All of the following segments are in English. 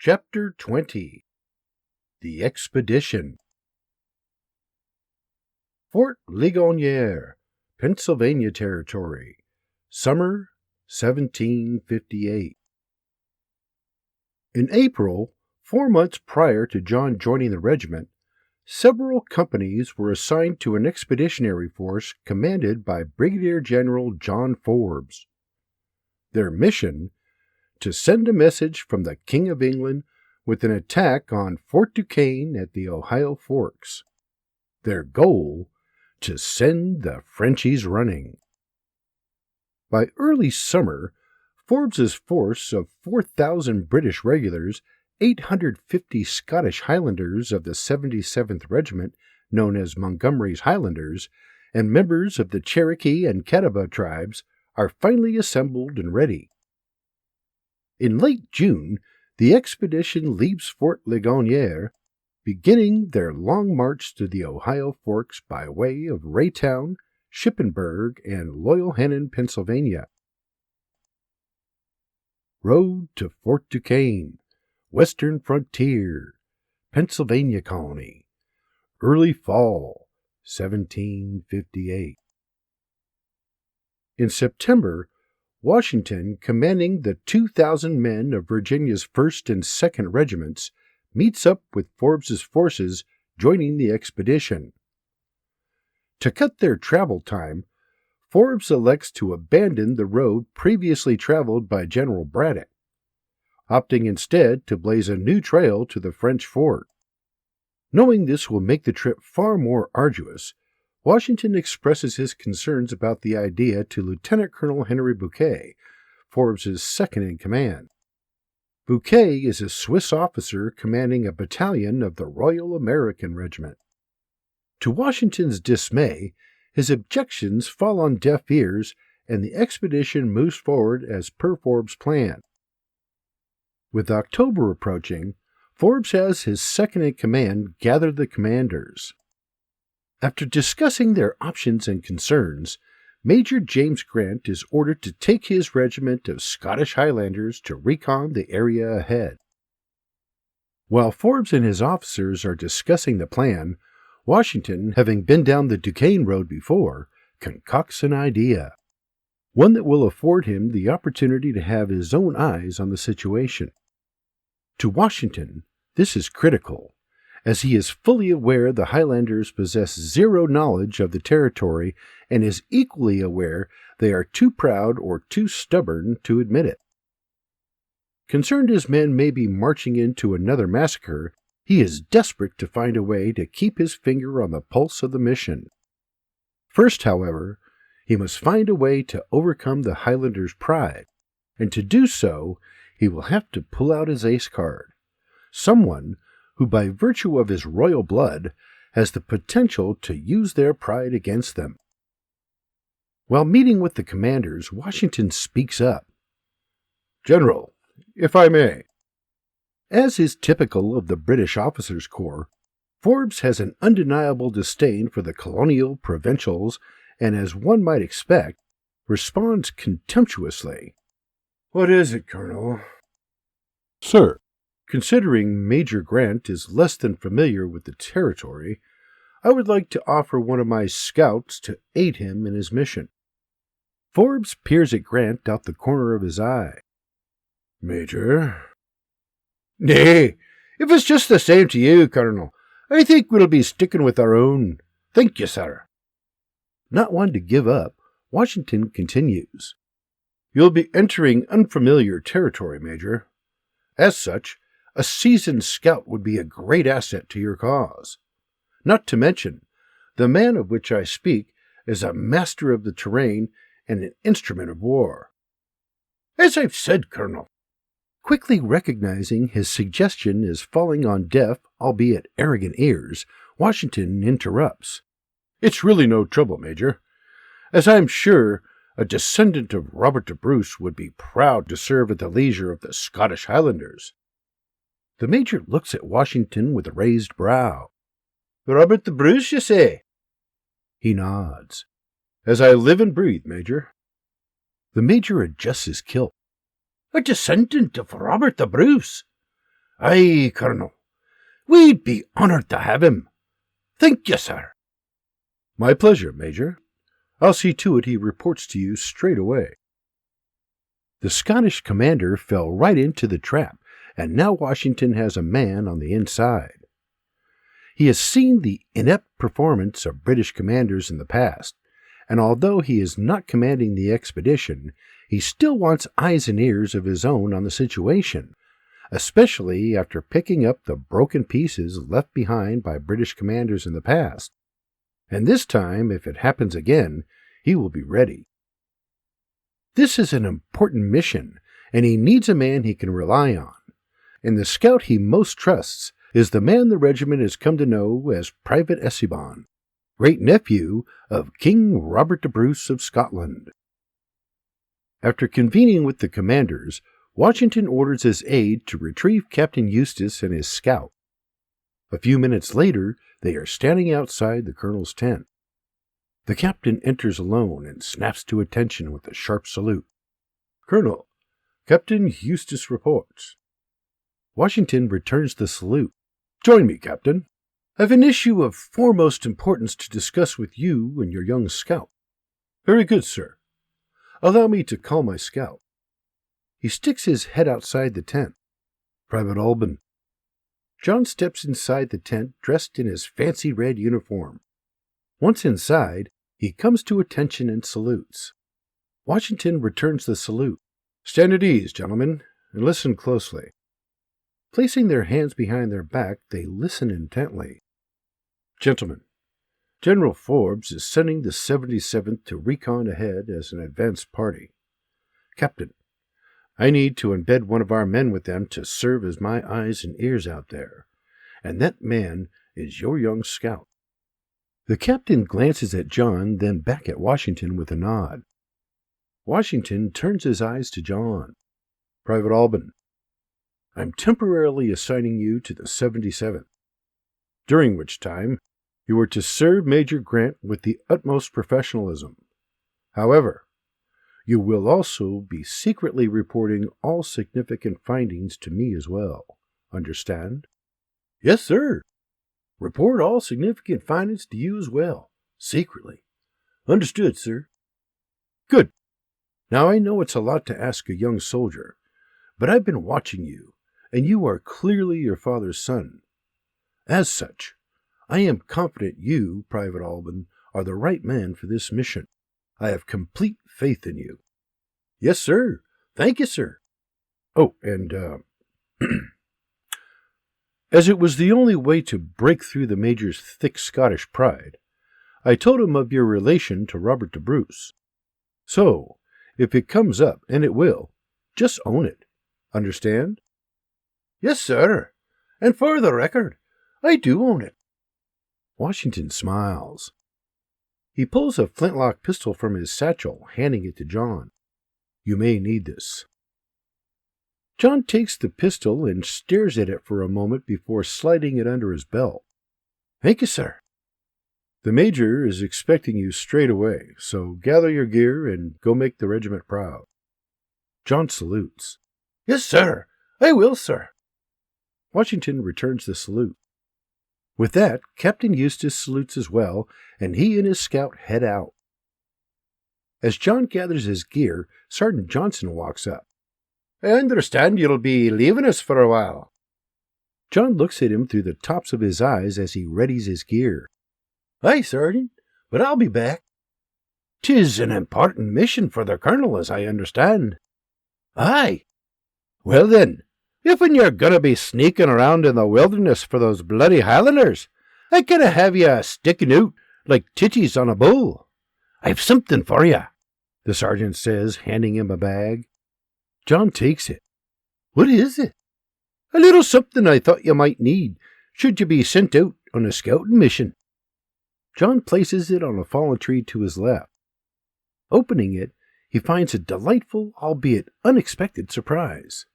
Chapter 20 The Expedition. Fort Ligonier, Pennsylvania Territory, Summer 1758. In April, 4 months prior to John joining the regiment, several companies were assigned to an expeditionary force commanded by Brigadier General John Forbes. Their mission: to send a message from the King of England with an attack on Fort Duquesne at the Ohio Forks. Their goal: to send the Frenchies running. By early summer, Forbes's force of 4,000 British regulars, 850 Scottish Highlanders of the 77th Regiment, known as Montgomery's Highlanders, and members of the Cherokee and Catawba tribes are finally assembled and ready. In late June, the expedition leaves Fort Ligonier, beginning their long march to the Ohio Forks by way of Raytown, Shippensburg, and Loyalhannon, Pennsylvania. Road to Fort Duquesne, Western Frontier, Pennsylvania Colony, early fall, 1758. In September, Washington, commanding the 2,000 men of Virginia's 1st and 2nd Regiments, meets up with Forbes's forces joining the expedition. To cut their travel time, Forbes elects to abandon the road previously traveled by General Braddock, opting instead to blaze a new trail to the French fort. Knowing this will make the trip far more arduous, Washington expresses his concerns about the idea to Lieutenant Colonel Henry Bouquet, Forbes's second-in-command. Bouquet is a Swiss officer commanding a battalion of the Royal American Regiment. To Washington's dismay, his objections fall on deaf ears, and the expedition moves forward as per Forbes' plan. With October approaching, Forbes has his second-in-command gather the commanders. After discussing their options and concerns, Major James Grant is ordered to take his regiment of Scottish Highlanders to recon the area ahead. While Forbes and his officers are discussing the plan, Washington, having been down the Duquesne road before, concocts an idea, one that will afford him the opportunity to have his own eyes on the situation. To Washington, this is critical, as he is fully aware the Highlanders possess zero knowledge of the territory and is equally aware they are too proud or too stubborn to admit it. Concerned his men may be marching into another massacre, he is desperate to find a way to keep his finger on the pulse of the mission. First, however, he must find a way to overcome the Highlanders' pride, and to do so, he will have to pull out his ace card, someone who, by virtue of his royal blood, has the potential to use their pride against them. While meeting with the commanders, Washington speaks up. "General, if I may." As is typical of the British officers' corps, Forbes has an undeniable disdain for the colonial provincials and, as one might expect, responds contemptuously. "What is it, Colonel?" "Sir, considering Major Grant is less than familiar with the territory, I would like to offer one of my scouts to aid him in his mission." Forbes peers at Grant out the corner of his eye. "Major?" "Nay, if it's just the same to you, Colonel, I think we'll be sticking with our own. Thank you, sir." Not one to give up, Washington continues. "You'll be entering unfamiliar territory, Major. As such, a seasoned scout would be a great asset to your cause. Not to mention, the man of which I speak is a master of the terrain and an instrument of war." "As I've said, Colonel." Quickly recognizing his suggestion is falling on deaf, albeit arrogant ears, Washington interrupts. "It's really no trouble, Major, as I'm sure a descendant of Robert the Bruce would be proud to serve at the leisure of the Scottish Highlanders." The Major looks at Washington with a raised brow. "Robert the Bruce, you say?" He nods. "As I live and breathe, Major." The Major adjusts his kilt. "A descendant of Robert the Bruce? Aye, Colonel. We'd be honored to have him. Thank you, sir. My pleasure, Major. I'll see to it he reports to you straight away. The Scottish commander fell right into the trap, and now Washington has a man on the inside. He has seen the inept performance of British commanders in the past, and although he is not commanding the expedition, he still wants eyes and ears of his own on the situation, especially after picking up the broken pieces left behind by British commanders in the past. And this time, if it happens again, he will be ready. This is an important mission, and he needs a man he can rely on. And the scout he most trusts is the man the regiment has come to know as Private Essebon, great-nephew of King Robert de Bruce of Scotland. After convening with the commanders, Washington orders his aide to retrieve Captain Eustace and his scout. A few minutes later, they are standing outside the colonel's tent. The captain enters alone and snaps to attention with a sharp salute. Colonel, Captain Eustace reports. Washington returns the salute. Join me, Captain. I've an issue of foremost importance to discuss with you and your young scout. Very good, sir. Allow me to call my scout. He sticks his head outside the tent. Private Alban. John steps inside the tent dressed in his fancy red uniform. Once inside, he comes to attention and salutes. Washington returns the salute. Stand at ease, gentlemen, and listen closely. Placing their hands behind their back, they listen intently. Gentlemen, General Forbes is sending the 77th to recon ahead as an advance party. Captain, I need to embed one of our men with them to serve as my eyes and ears out there, and that man is your young scout. The captain glances at John, then back at Washington with a nod. Washington turns his eyes to John. Private Alban, I'm temporarily assigning you to the 77th, during which time you are to serve Major Grant with the utmost professionalism. However, you will also be secretly reporting all significant findings to me as well. Understand? Yes, sir. Report all significant findings to you as well, secretly. Understood, sir. Good. Now I know it's a lot to ask a young soldier, but I've been watching you, and you are clearly your father's son. As such, I am confident you, Private Alban, are the right man for this mission. I have complete faith in you. Yes, sir. Thank you, sir. Oh, and, as it was the only way to break through the Major's thick Scottish pride, I told him of your relation to Robert de Bruce. So, if it comes up, and it will, just own it. Understand? Yes, sir. And for the record, I do own it. Washington smiles. He pulls a flintlock pistol from his satchel, handing it to John. You may need this. John takes the pistol and stares at it for a moment before sliding it under his belt. Thank you, sir. The Major is expecting you straight away, so gather your gear and go make the regiment proud. John salutes. Yes, sir. I will, sir. Washington returns the salute. With that, Captain Eustace salutes as well, and he and his scout head out. As John gathers his gear, Sergeant Johnson walks up. I understand you'll be leaving us for a while. John looks at him through the tops of his eyes as he readies his gear. Aye, Sergeant, but I'll be back. 'Tis an important mission for the Colonel, as I understand. Aye. Well then, if when you're gonna be sneaking around in the wilderness for those bloody Highlanders, I gotta have you sticking out like titties on a bull. I've something for you, the sergeant says, handing him a bag. John takes it. What is it? A little something I thought you might need, should you be sent out on a scouting mission. John places it on a fallen tree to his left. Opening it, he finds a delightful, albeit unexpected surprise.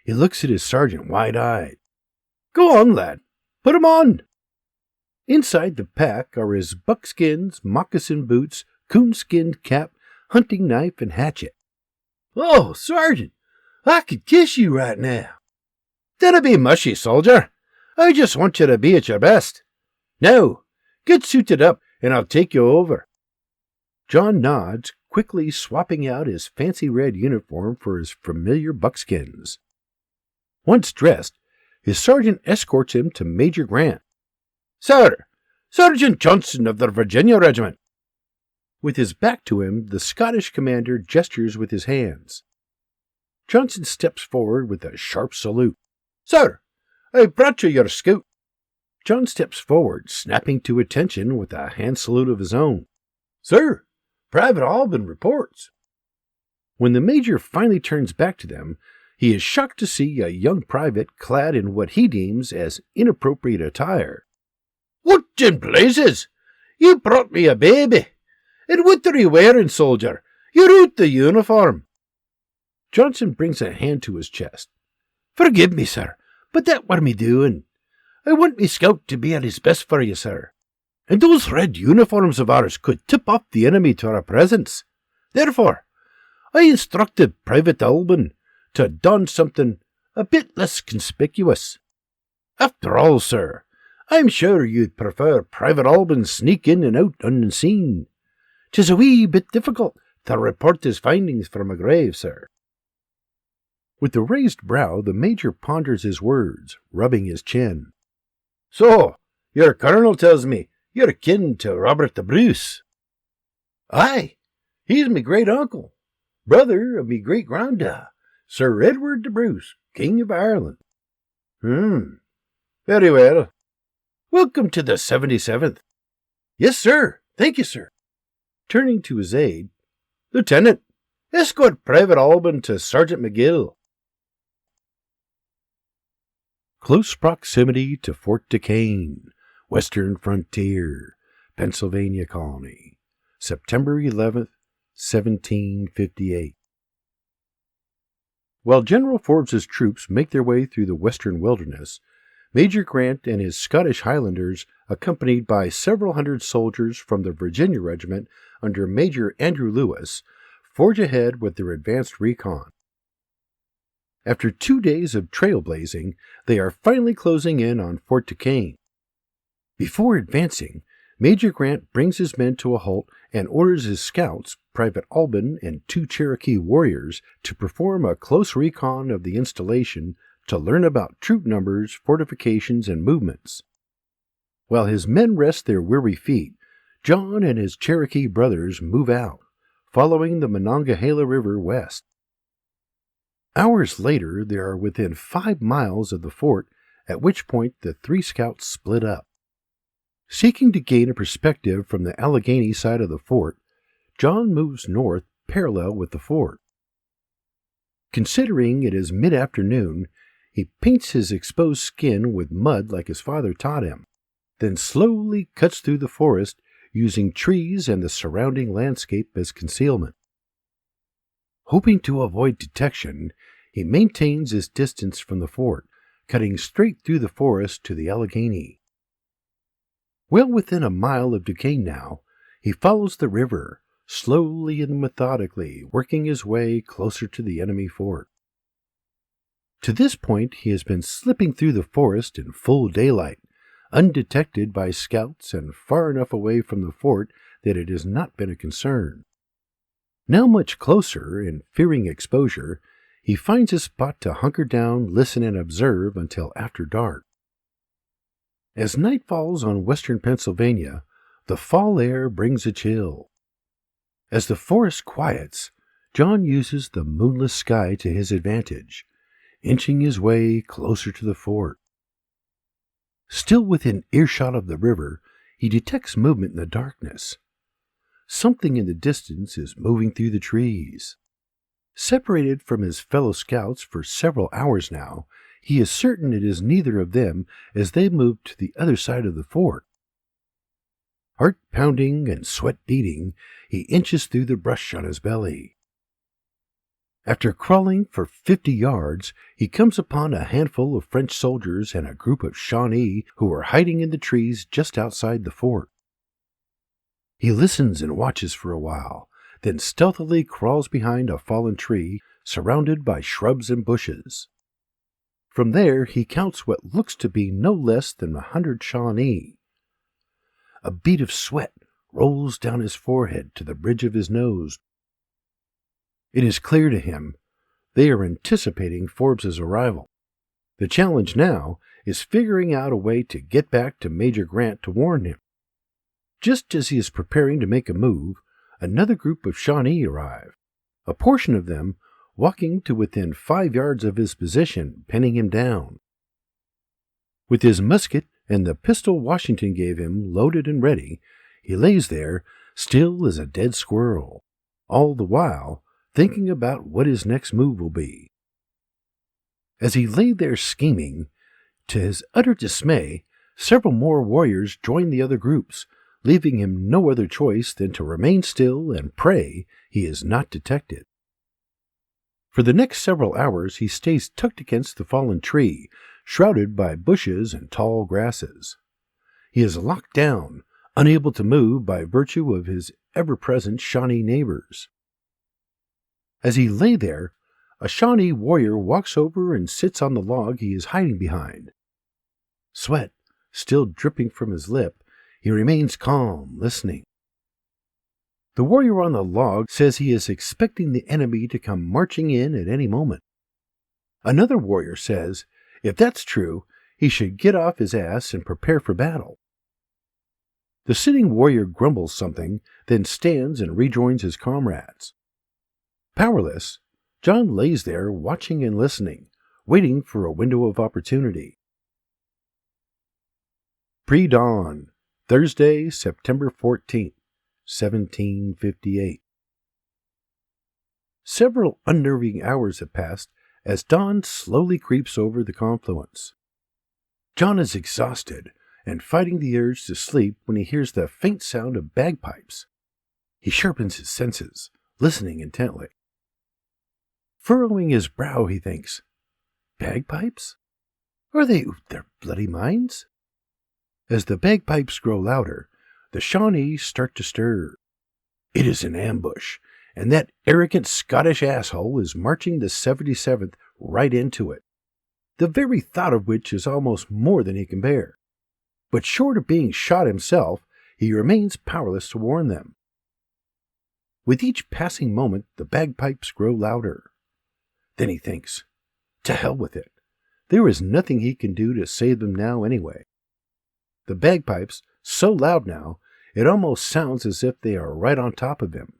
He looks at his sergeant wide-eyed. Go on, lad. Put 'em on. Inside the pack are his buckskins, moccasin boots, coonskin cap, hunting knife, and hatchet. Oh, Sergeant, I could kiss you right now. Dinna be mushy, soldier. I just want you to be at your best. Now, get suited up, and I'll take you over." John nods, quickly swapping out his fancy red uniform for his familiar buckskins. Once dressed, his sergeant escorts him to Major Grant. "Sir, Sergeant Johnson of the Virginia Regiment." With his back to him, the Scottish commander gestures with his hands. Johnson steps forward with a sharp salute. "Sir, I brought you your scout." John steps forward, snapping to attention with a hand salute of his own. "Sir, Private Albin reports." When the major finally turns back to them, he is shocked to see a young private clad in what he deems as inappropriate attire. "What in blazes? You brought me a baby. And what are you wearing, soldier? You're out the uniform." Johnson brings a hand to his chest. "Forgive me, sir, but that were me doing. I want me scout to be at his best for you, sir. And those red uniforms of ours could tip off the enemy to our presence. Therefore, I instructed Private Albin to don something a bit less conspicuous. After all, sir, I'm sure you'd prefer Private Albin sneak in and out unseen. 'Tis a wee bit difficult to report his findings from a grave, sir." With the raised brow, the major ponders his words, rubbing his chin. "So, your colonel tells me you're kin to Robert the Bruce." "Aye, he's me great-uncle, brother of me great-granda, Sir Edward the Bruce, King of Ireland." Very well. Welcome to the 77th. "Yes, sir. Thank you, sir." Turning to his aide, "Lieutenant, escort Private Albin to Sergeant McGill." Close proximity to Fort Duquesne, Western Frontier, Pennsylvania Colony, September 11th, 1758. While General Forbes's troops make their way through the western wilderness, Major Grant and his Scottish Highlanders, accompanied by several hundred soldiers from the Virginia Regiment under Major Andrew Lewis, forge ahead with their advanced recon. After 2 days of trailblazing, they are finally closing in on Fort Duquesne. Before advancing, Major Grant brings his men to a halt and orders his scouts, Private Albin and 2 Cherokee warriors, to perform a close recon of the installation to learn about troop numbers, fortifications, and movements. While his men rest their weary feet, John and his Cherokee brothers move out, following the Monongahela River west. Hours later, they are within 5 miles of the fort, at which point the 3 scouts split up. Seeking to gain a perspective from the Allegheny side of the fort, John moves north parallel with the fort. Considering it is mid-afternoon, he paints his exposed skin with mud like his father taught him, then slowly cuts through the forest using trees and the surrounding landscape as concealment. Hoping to avoid detection, he maintains his distance from the fort, cutting straight through the forest to the Allegheny. Well within a mile of Duquesne now, he follows the river, slowly and methodically working his way closer to the enemy fort. To this point, he has been slipping through the forest in full daylight, undetected by scouts and far enough away from the fort that it has not been a concern. Now much closer, and fearing exposure, he finds a spot to hunker down, listen, and observe until after dark. As night falls on western Pennsylvania, the fall air brings a chill. As the forest quiets, John uses the moonless sky to his advantage, inching his way closer to the fort. Still within earshot of the river, he detects movement in the darkness. Something in the distance is moving through the trees. Separated from his fellow scouts for several hours now, he is certain it is neither of them as they move to the other side of the fort. Heart pounding and sweat beating, he inches through the brush on his belly. After crawling for 50 yards, he comes upon a handful of French soldiers and a group of Shawnee who are hiding in the trees just outside the fort. He listens and watches for a while, then stealthily crawls behind a fallen tree surrounded by shrubs and bushes. From there, he counts what looks to be no less than 100 Shawnee. A bead of sweat rolls down his forehead to the bridge of his nose. It is clear to him they are anticipating Forbes's arrival. The challenge now is figuring out a way to get back to Major Grant to warn him. Just as he is preparing to make a move, another group of Shawnee arrive, a portion of them walking to within 5 yards of his position, pinning him down. With his musket and the pistol Washington gave him loaded and ready, he lays there, still as a dead squirrel, all the while thinking about what his next move will be. As he lay there scheming, to his utter dismay, several more warriors join the other groups, leaving him no other choice than to remain still and pray he is not detected. For the next several hours he stays tucked against the fallen tree, shrouded by bushes and tall grasses. He is locked down, unable to move by virtue of his ever-present Shawnee neighbors. As he lay there, a Shawnee warrior walks over and sits on the log he is hiding behind. Sweat still dripping from his lip, he remains calm, listening. The warrior on the log says he is expecting the enemy to come marching in at any moment. Another warrior says, if that's true, he should get off his ass and prepare for battle. The sitting warrior grumbles something, then stands and rejoins his comrades. Powerless, John lays there watching and listening, waiting for a window of opportunity. Pre-dawn, Thursday, September 14th, 1758. Several unnerving hours have passed as dawn slowly creeps over the confluence. John is exhausted and fighting the urge to sleep when he hears the faint sound of bagpipes. He sharpens his senses, listening intently. Furrowing his brow, he thinks, bagpipes? Are they out their bloody minds? As the bagpipes grow louder, the Shawnee start to stir. It is an ambush, and that arrogant Scottish asshole is marching the 77th right into it, the very thought of which is almost more than he can bear. But short of being shot himself, he remains powerless to warn them. With each passing moment, the bagpipes grow louder. Then he thinks, to hell with it. There is nothing he can do to save them now anyway. The bagpipes, so loud now, it almost sounds as if they are right on top of him.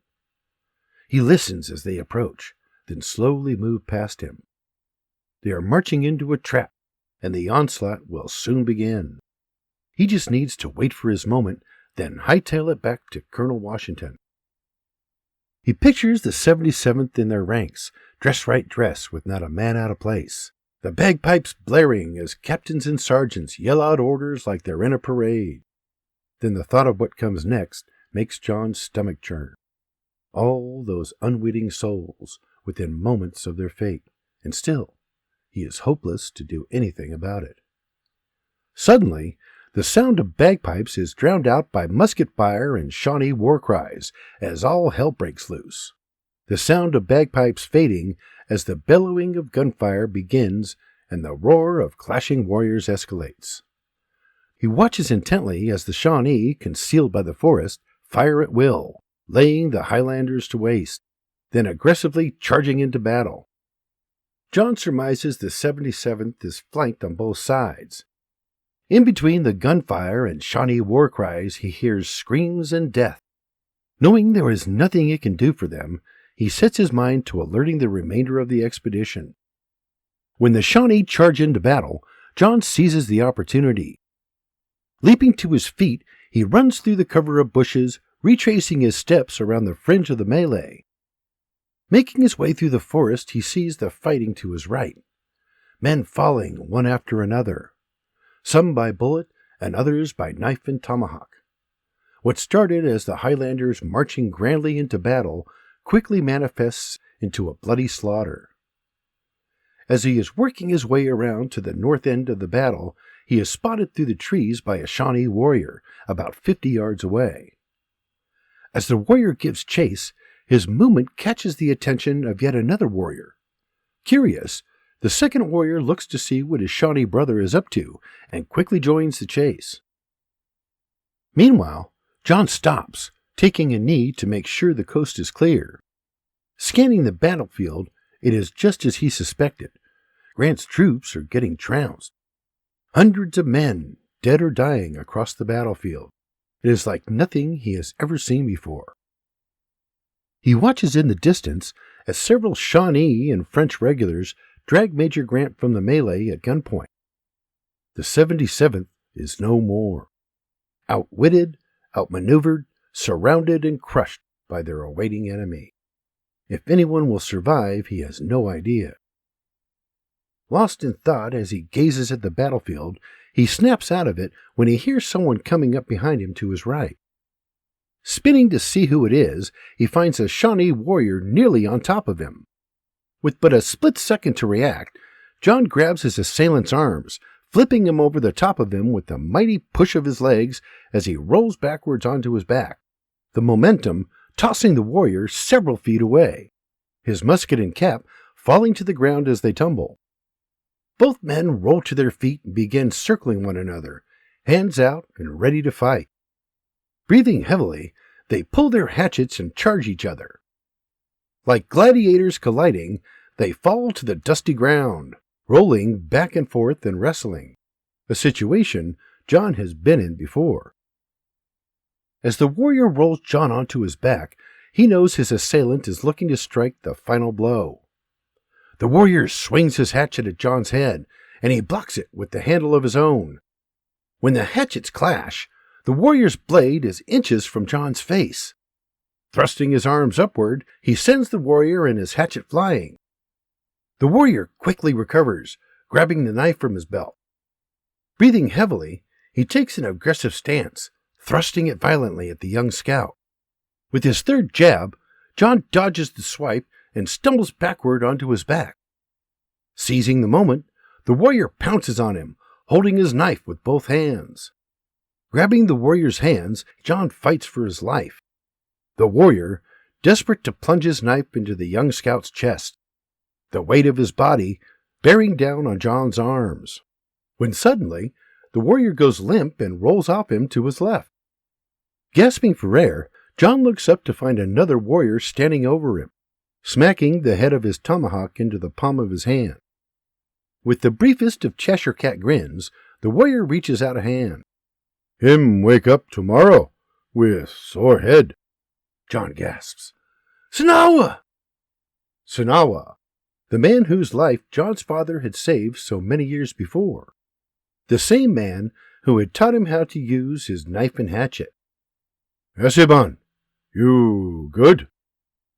He listens as they approach, then slowly move past him. They are marching into a trap, and the onslaught will soon begin. He just needs to wait for his moment, then hightail it back to Colonel Washington. He pictures the 77th in their ranks, dress-right dress with not a man out of place. The bagpipes blaring as captains and sergeants yell out orders like they're in a parade. Then the thought of what comes next makes John's stomach churn. All those unwitting souls within moments of their fate, and still he is hopeless to do anything about it. Suddenly, the sound of bagpipes is drowned out by musket fire and Shawnee war cries as all hell breaks loose. The sound of bagpipes fading as the bellowing of gunfire begins and the roar of clashing warriors escalates. He watches intently as the Shawnee, concealed by the forest, fire at will, laying the Highlanders to waste, then aggressively charging into battle. John surmises the 77th is flanked on both sides. In between the gunfire and Shawnee war cries, he hears screams and death. Knowing there is nothing he can do for them, he sets his mind to alerting the remainder of the expedition. When the Shawnee charge into battle, John seizes the opportunity. Leaping to his feet, he runs through the cover of bushes, retracing his steps around the fringe of the melee. Making his way through the forest, he sees the fighting to his right. Men falling one after another, some by bullet and others by knife and tomahawk. What started as the Highlanders marching grandly into battle quickly manifests into a bloody slaughter. As he is working his way around to the north end of the battle, he is spotted through the trees by a Shawnee warrior about 50 yards away. As the warrior gives chase, his movement catches the attention of yet another warrior. Curious, The second warrior looks to see what his Shawnee brother is up to and quickly joins the chase. Meanwhile, John stops, taking a knee to make sure the coast is clear. Scanning the battlefield, it is just as he suspected. Grant's troops are getting trounced. Hundreds of men, dead or dying, across the battlefield. It is like nothing he has ever seen before. He watches in the distance as several Shawnee and French regulars drag Major Grant from the melee at gunpoint. The 77th is no more. Outwitted, outmaneuvered, surrounded, and crushed by their awaiting enemy. If anyone will survive, he has no idea. Lost in thought as he gazes at the battlefield, he snaps out of it when he hears someone coming up behind him to his right. Spinning to see who it is, he finds a Shawnee warrior nearly on top of him. With but a split second to react, John grabs his assailant's arms, flipping him over the top of him with a mighty push of his legs as he rolls backwards onto his back, the momentum tossing the warrior several feet away, his musket and cap falling to the ground as they tumble. Both men roll to their feet and begin circling one another, hands out and ready to fight. Breathing heavily, they pull their hatchets and charge each other. Like gladiators colliding, they fall to the dusty ground, rolling back and forth and wrestling, a situation John has been in before. As the warrior rolls John onto his back, he knows his assailant is looking to strike the final blow. The warrior swings his hatchet at John's head, and he blocks it with the handle of his own. When the hatchets clash, the warrior's blade is inches from John's face. Thrusting his arms upward, he sends the warrior and his hatchet flying. The warrior quickly recovers, grabbing the knife from his belt. Breathing heavily, he takes an aggressive stance, thrusting it violently at the young scout. With his third jab, John dodges the swipe and stumbles backward onto his back. Seizing the moment, the warrior pounces on him, holding his knife with both hands. Grabbing the warrior's hands, John fights for his life. The warrior, desperate to plunge his knife into the young scout's chest, the weight of his body bearing down on John's arms, when suddenly the warrior goes limp and rolls off him to his left. Gasping for air, John looks up to find another warrior standing over him, smacking the head of his tomahawk into the palm of his hand. With the briefest of Cheshire Cat grins, the warrior reaches out a hand. "Him wake up tomorrow with sore head," John gasps. "Sanawa!" Sanawa, the man whose life John's father had saved so many years before. The same man who had taught him how to use his knife and hatchet. "Esteban, you good?"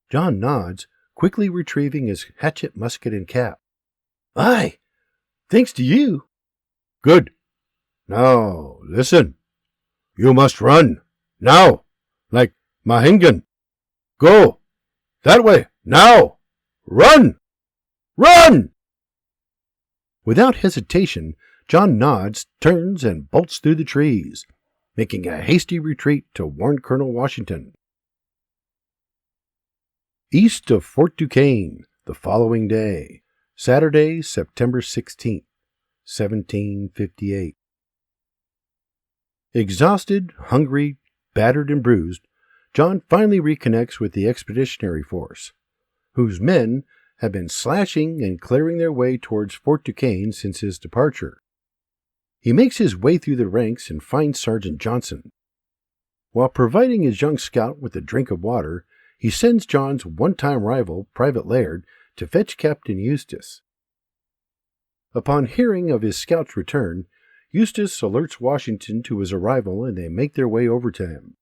John nods, quickly retrieving his hatchet, musket, and cap. "Aye, thanks to you." "Good. Now, listen. You must run, now, like Mahingan. Go, that way, now, run! Run!" Without hesitation, John nods, turns, and bolts through the trees, making a hasty retreat to warn Colonel Washington. East of Fort Duquesne, the following day, Saturday, September 16th, 1758. Exhausted, hungry, battered, and bruised, John finally reconnects with the expeditionary force, whose men have been slashing and clearing their way towards Fort Duquesne since his departure. He makes his way through the ranks and finds Sergeant Johnson. While providing his young scout with a drink of water, he sends John's one-time rival, Private Laird, to fetch Captain Eustace. Upon hearing of his scout's return, Eustace alerts Washington to his arrival and they make their way over to him.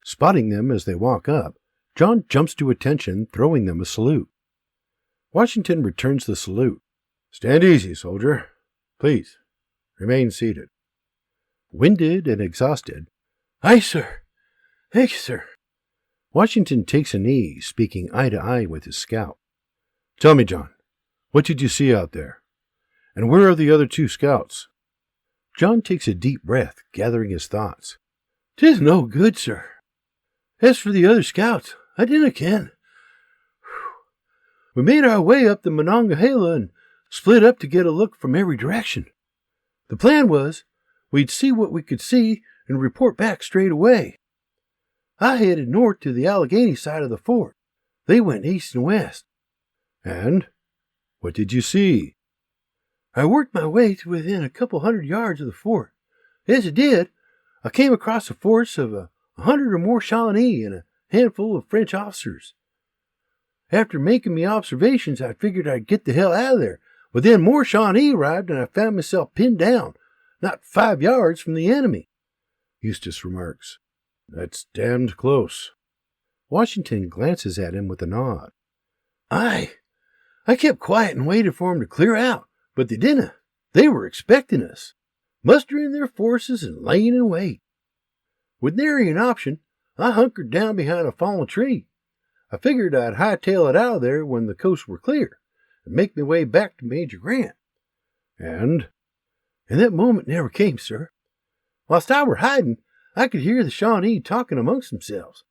Spotting them as they walk up, John jumps to attention, throwing them a salute. Washington returns the salute. "Stand easy, soldier. Please, remain seated." Winded and exhausted, "Aye, sir. Thank you, sir." Washington takes a knee, speaking eye to eye with his scout. "Tell me, John, what did you see out there? And where are the other two scouts?" John takes a deep breath, gathering his thoughts. "'Tis no good, sir. As for the other scouts, I dinna ken. We made our way up the Monongahela and split up to get a look from every direction. The plan was we'd see what we could see and report back straight away. I headed north to the Allegheny side of the fort. They went east and west. And what did you see? I worked my way to within a couple 100 yards of the fort. As I did, I came across a force of 100 or more Shawnee and a handful of French officers. After making me observations, I figured I'd get the hell out of there. But then more Shawnee arrived and I found myself pinned down, not 5 yards from the enemy. Eustace remarks, "That's damned close." Washington glances at him with a nod. I kept quiet and waited for them to clear out, but they didn't. They were expecting us, mustering their forces and laying in wait. With nary an option, I hunkered down behind a fallen tree. I figured I'd hightail it out of there when the coast were clear and make my way back to Major Grant. And that moment never came, sir. Whilst I were hiding, I could hear the Shawnee talking amongst themselves.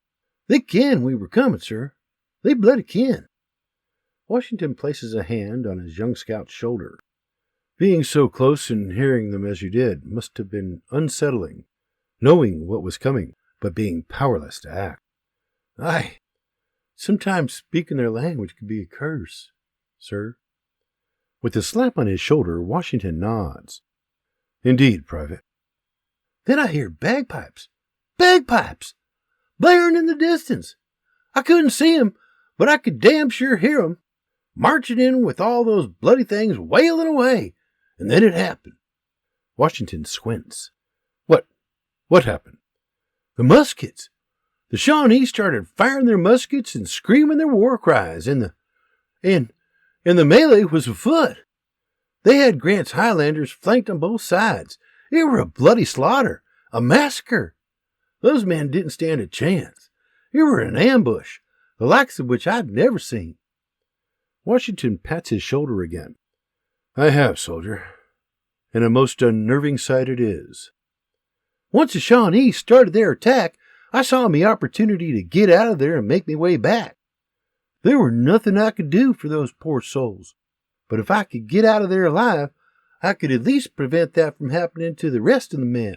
They ken we were coming, sir. They bloody ken. Washington places a hand on his young scout's shoulder. Being so close and hearing them as you did must have been unsettling, knowing what was coming, but being powerless to act. Aye, sometimes speaking their language could be a curse, sir. With a slap on his shoulder, Washington nods. Indeed, Private. Then I hear bagpipes, blaring in the distance. I couldn't see 'em, but I could damn sure hear 'em, marching in with all those bloody things wailing away. And then it happened. Washington squints. What happened? The muskets. The Shawnee started firing their muskets and screaming their war cries, and the melee was afoot. They had Grant's Highlanders flanked on both sides. It were a bloody slaughter, a massacre. Those men didn't stand a chance. It were an ambush, the likes of which I'd never seen. Washington pats his shoulder again. I have, soldier, and a most unnerving sight it is. Once the Shawnee started their attack, I saw me opportunity to get out of there and make me way back. There were nothing I could do for those poor souls, but if I could get out of there alive, I could at least prevent that from happening to the rest of the men.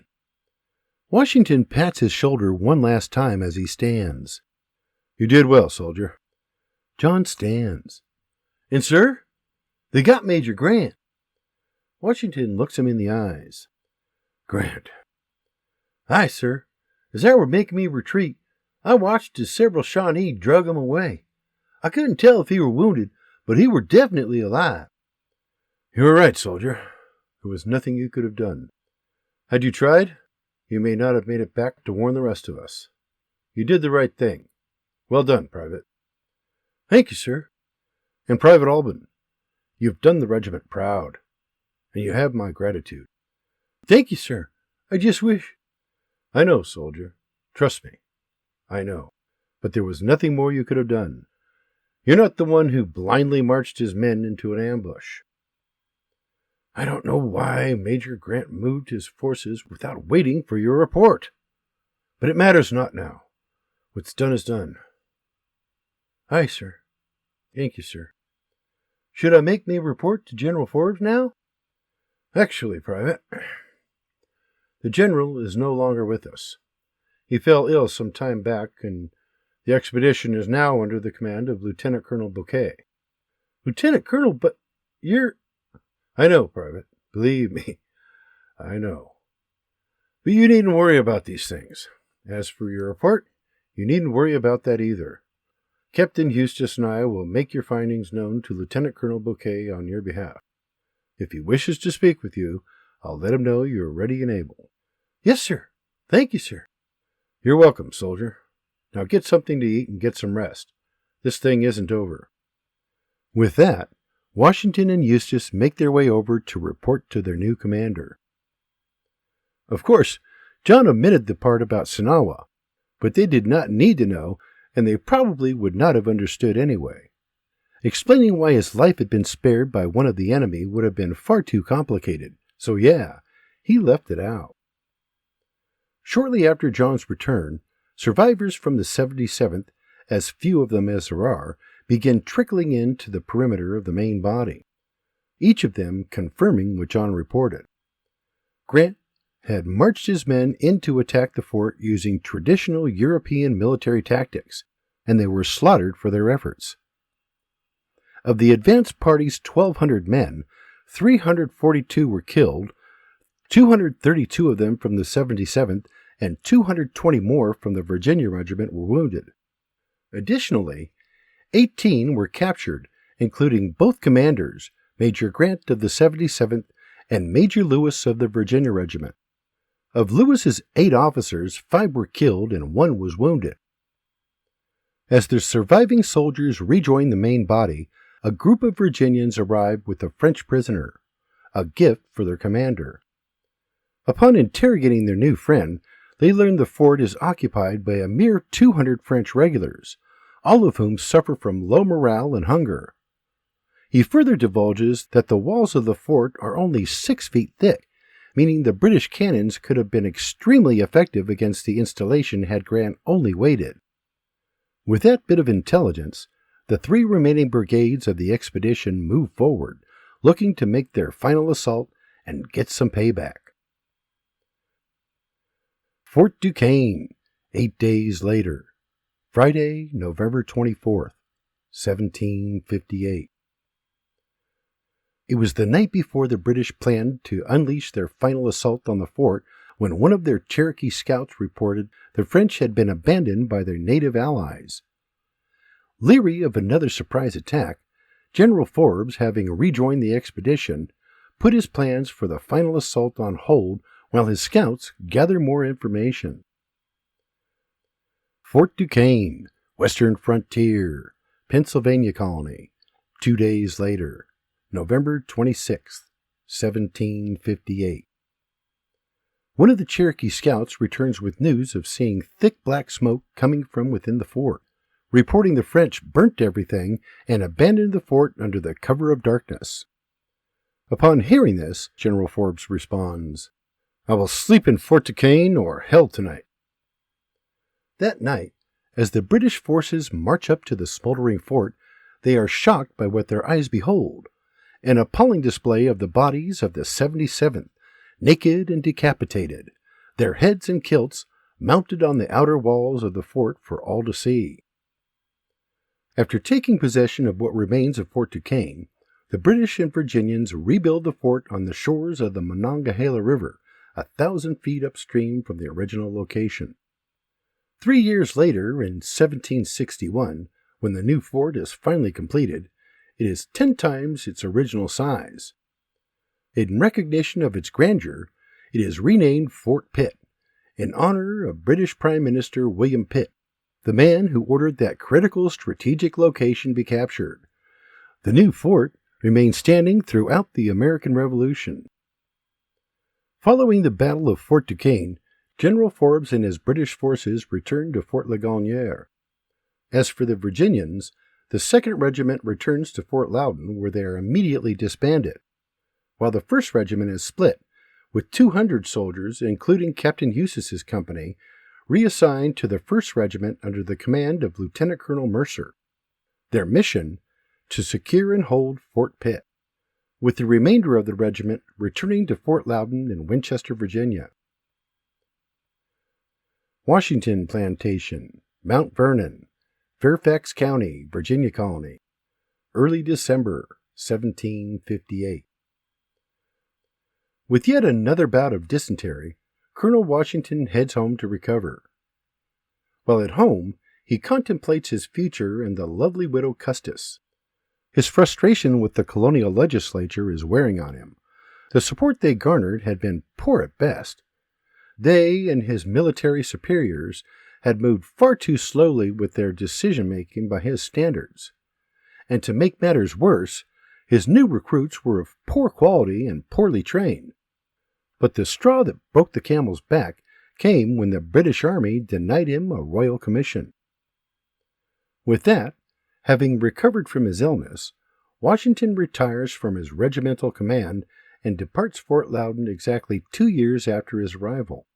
Washington pats his shoulder one last time as he stands. You did well, soldier. John stands. And, sir, they got Major Grant. Washington looks him in the eyes. Grant. Aye, sir. As they were making me retreat, I watched as several Shawnee drug him away. I couldn't tell if he were wounded, but he were definitely alive. You were right, soldier. There was nothing you could have done. Had you tried, you may not have made it back to warn the rest of us. You did the right thing. Well done, Private. Thank you, sir. And Private Albin, you've done the regiment proud, and you have my gratitude. Thank you, sir. I just wish... I know, soldier. Trust me. I know. But there was nothing more you could have done. You're not the one who blindly marched his men into an ambush. I don't know why Major Grant moved his forces without waiting for your report. But it matters not now. What's done is done. Aye, sir. Thank you, sir. Should I make me report to General Forbes now? Actually, Private, the General is no longer with us. He fell ill some time back, and the expedition is now under the command of Lieutenant Colonel Bouquet. Lieutenant Colonel, but you're... I know, Private. Believe me, I know. But you needn't worry about these things. As for your report, you needn't worry about that either. Captain Eustace and I will make your findings known to Lieutenant Colonel Bouquet on your behalf. If he wishes to speak with you, I'll let him know you're ready and able. Yes, sir. Thank you, sir. You're welcome, soldier. Now get something to eat and get some rest. This thing isn't over. With that, Washington and Eustace make their way over to report to their new commander. Of course, John omitted the part about Sinawa, but they did not need to know, and they probably would not have understood anyway. Explaining why his life had been spared by one of the enemy would have been far too complicated, so yeah, he left it out. Shortly after John's return, survivors from the 77th, as few of them as there are, begin trickling into the perimeter of the main body. each of them confirming what John reported. Grant had marched his men in to attack the fort using traditional European military tactics, and they were slaughtered for their efforts. Of the advance party's 1,200 men, 342 were killed, 232 of them from the 77th, and 220 more from the Virginia Regiment were wounded. Additionally, 18 were captured, including both commanders, Major Grant of the 77th and Major Lewis of the Virginia Regiment. Of Lewis's 8 officers, 5 were killed and 1 was wounded. As the surviving soldiers rejoined the main body, a group of Virginians arrived with a French prisoner, a gift for their commander. Upon interrogating their new friend, they learned the fort is occupied by a mere 200 French regulars, all of whom suffer from low morale and hunger. He further divulges that the walls of the fort are only 6 feet thick, meaning the British cannons could have been extremely effective against the installation had Grant only waited. With that bit of intelligence, the 3 remaining brigades of the expedition moved forward, looking to make their final assault and get some payback. Fort Duquesne, 8 days later, Friday, November 24th, 1758. It was the night before the British planned to unleash their final assault on the fort when one of their Cherokee scouts reported the French had been abandoned by their native allies. Leery of another surprise attack, General Forbes, having rejoined the expedition, put his plans for the final assault on hold while his scouts gathered more information. Fort Duquesne, Western Frontier, Pennsylvania Colony, 2 days later, November 26th, 1758. One of the Cherokee scouts returns with news of seeing thick black smoke coming from within the fort, reporting the French burnt everything and abandoned the fort under the cover of darkness. Upon hearing this, General Forbes responds, "I will sleep in Fort Duquesne or hell tonight." That night, as the British forces march up to the smoldering fort, they are shocked by what their eyes behold, an appalling display of the bodies of the 77th, naked and decapitated, their heads and kilts mounted on the outer walls of the fort for all to see. After taking possession of what remains of Fort Duquesne, the British and Virginians rebuild the fort on the shores of the Monongahela River, 1,000 feet upstream from the original location. 3 years later, in 1761, when the new fort is finally completed, it is 10 times its original size. In recognition of its grandeur, it is renamed Fort Pitt, in honor of British Prime Minister William Pitt, the man who ordered that critical strategic location be captured. The new fort remained standing throughout the American Revolution. Following the Battle of Fort Duquesne, General Forbes and his British forces returned to Fort Ligonier. As for the Virginians, the 2nd Regiment returns to Fort Loudon, where they are immediately disbanded, while the 1st Regiment is split, with 200 soldiers, including Captain Eustis's company, reassigned to the 1st Regiment under the command of Lieutenant Colonel Mercer. Their mission, to secure and hold Fort Pitt, with the remainder of the regiment returning to Fort Loudon in Winchester, Virginia. Washington Plantation, Mount Vernon, Fairfax County, Virginia Colony, early December 1758. With yet another bout of dysentery, Colonel Washington heads home to recover. While at home, he contemplates his future and the lovely widow Custis. His frustration with the colonial legislature is wearing on him. The support they garnered had been poor at best. They and his military superiors had moved far too slowly with their decision-making by his standards. And to make matters worse, his new recruits were of poor quality and poorly trained. But the straw that broke the camel's back came when the British Army denied him a royal commission. With that, having recovered from his illness, Washington retires from his regimental command and departs Fort Loudon exactly 2 years after his arrival.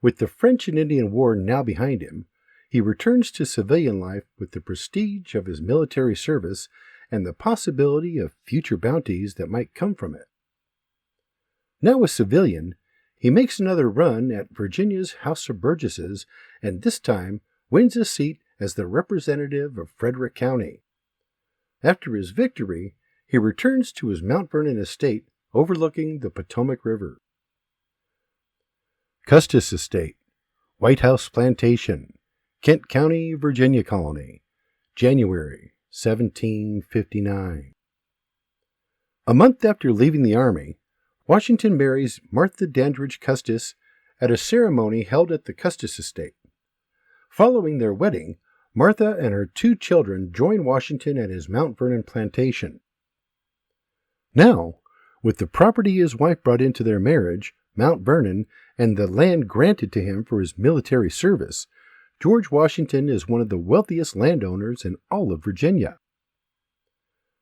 With the French and Indian War now behind him, he returns to civilian life with the prestige of his military service and the possibility of future bounties that might come from it. Now a civilian, he makes another run at Virginia's House of Burgesses, and this time wins a seat as the representative of Frederick County. After his victory, he returns to his Mount Vernon estate overlooking the Potomac River. Custis Estate, White House Plantation, Kent County, Virginia Colony, January 1759. A month after leaving the army, Washington marries Martha Dandridge Custis at a ceremony held at the Custis Estate. Following their wedding, Martha and her 2 children join Washington at his Mount Vernon plantation. Now, with the property his wife brought into their marriage, Mount Vernon, and the land granted to him for his military service, George Washington is one of the wealthiest landowners in all of Virginia.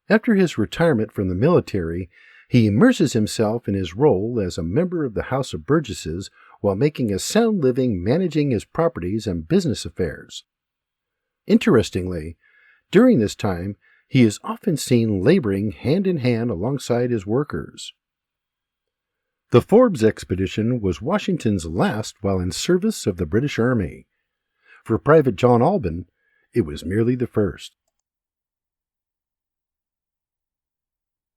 After his retirement from the military, he immerses himself in his role as a member of the House of Burgesses while making a sound living managing his properties and business affairs. Interestingly, during this time, he is often seen laboring hand in hand alongside his workers. The Forbes expedition was Washington's last while in service of the British Army. For Private John Alban, it was merely the first.